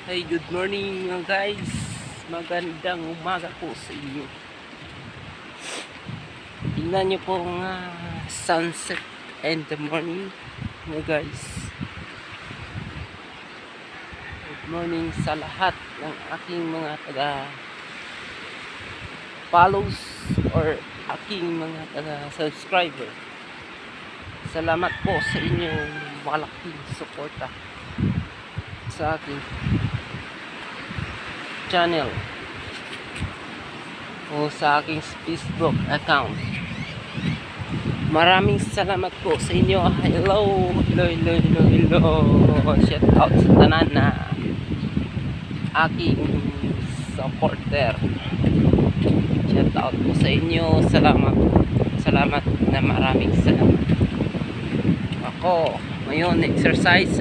Hey, good morning mga guys. Magandang umaga po sa inyo. Tingnan nyo po ang sunset and the morning mga guys. Good morning sa lahat ng aking mga taga-follows or aking mga taga-subscriber. Salamat po sa inyong malaking suporta sa aking channel o sa aking Facebook account. Maraming salamat po sa inyo. Hello. Shout out sa tanan na aking supporter. Shout out po sa inyo. Salamat na maraming salamat. Ako ngayon exercise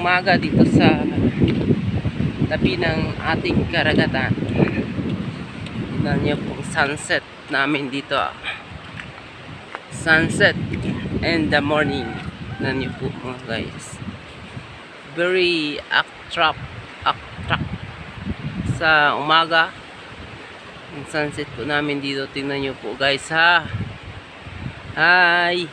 umaga dito sa tabi ng ating karagatan. Tignan niyo pong sunset namin dito. Sunset and the morning. Tignan niyo po mga guys. Very attract sa umaga. Ang sunset po namin dito. Tignan niyo po guys ha. Hi.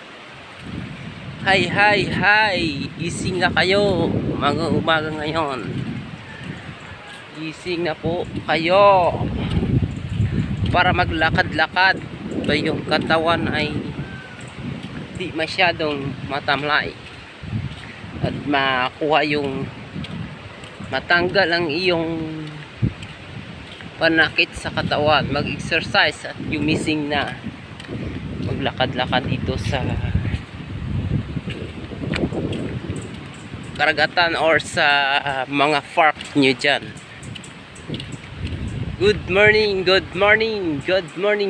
Gising na kayo. Umaga ngayon. Gising na po kayo para maglakad-lakad ba yung katawan ay di masyadong matamlay at makuha yung matanggal ang iyong panakit sa katawan. Mag-exercise at yung missing na maglakad-lakad dito sa karagatan or sa mga park nyo dyan. Good morning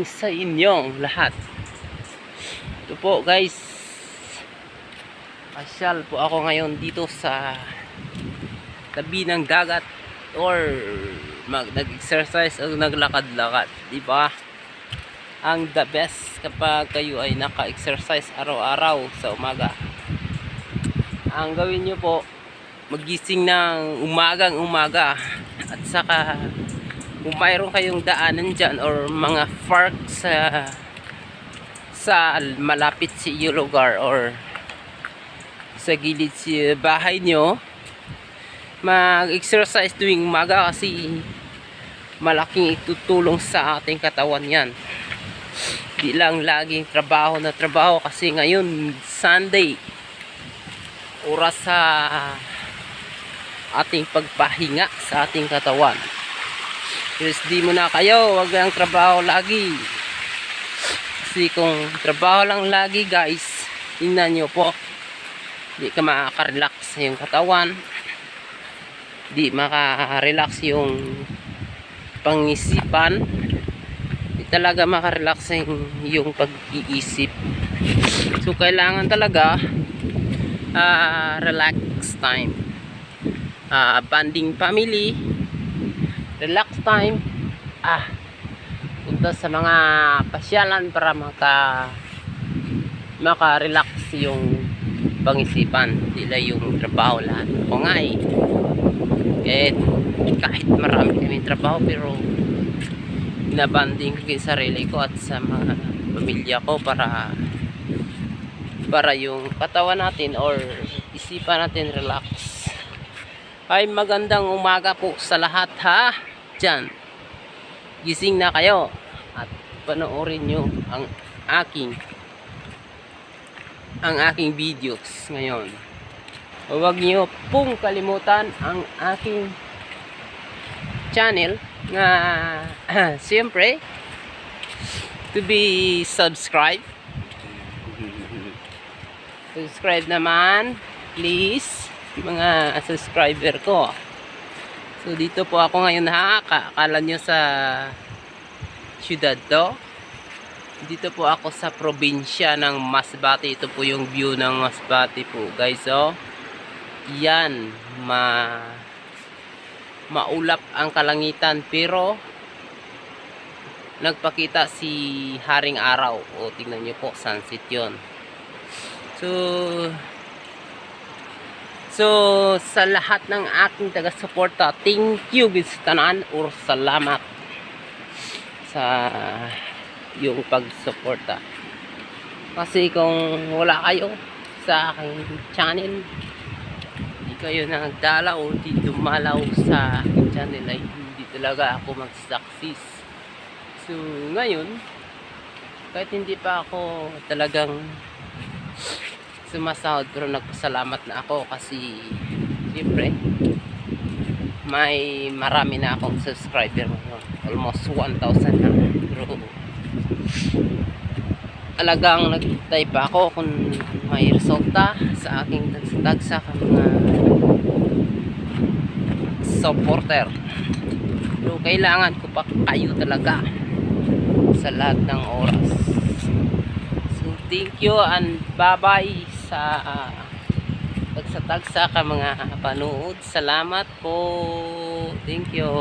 sa inyong lahat. Ito po guys, pasyal po ako ngayon dito sa tabi ng dagat or nag-exercise o naglakad-lakad, di ba? Ang the best kapag kayo ay naka-exercise araw-araw sa umaga. Ang gawin nyo po, magising ng umaga at saka kung mayroon kayong daanan dyan or mga park sa malapit sa iyo lugar or sa gilid sa bahay nyo, mag-exercise tuwing umaga kasi malaking itutulong sa ating katawan yan. Di lang laging trabaho na trabaho kasi ngayon Sunday, oras sa ating pagpahinga sa ating katawan. Yes, di mo na kayo, wag lang trabaho lagi. Kasi kung trabaho lang lagi guys, tingnan nyo po, di ka makaka-relax yung katawan, di makaka-relax yung pangisipan, di talaga makaka-relax yung pag-iisip. So kailangan talaga relax time, bonding family, relax time, punta sa mga pasyalan para maka-relax yung pangisipan, dila yung trabaho lahat. O nga kahit marami kami trabaho pero binabanding ko yung sarili ko at sa mga pamilya ko para yung katawan natin or isipan natin relax. Ay, magandang umaga po sa lahat ha dyan. Gising na kayo at panoorin nyo ang aking videos ngayon. Huwag nyo pong kalimutan ang aking channel na siyempre to be subscribe naman please mga subscriber ko. So dito po ako ngayon akala nyo sa syudad to. Dito po ako sa probinsya ng Masbate. Ito po yung view ng Masbate po guys. So yan, maulap ang kalangitan pero nagpakita si Haring Araw. O tingnan nyo po, sunset yon. So So sa lahat ng aking taga-suporta, thank you guys tanan or salamat sa yung pagsuporta. Kasi kung wala kayo sa aking channel, hindi kayo nagdala o di dumalaw sa aking channel, ay hindi talaga ako mag-success. So ngayon, kahit hindi pa ako talagang sumasahod, pero nagpasalamat na ako kasi siyempre may marami na akong subscriber ngayon, almost 1,000 na. Pero talagang nagtay pa ako kung may resulta sa aking tagsa mga supporter. Pero kailangan ko pa kayo talaga sa lahat ng oras. So thank you and bye bye sa tagsa ka mga panood. Salamat po. Thank you.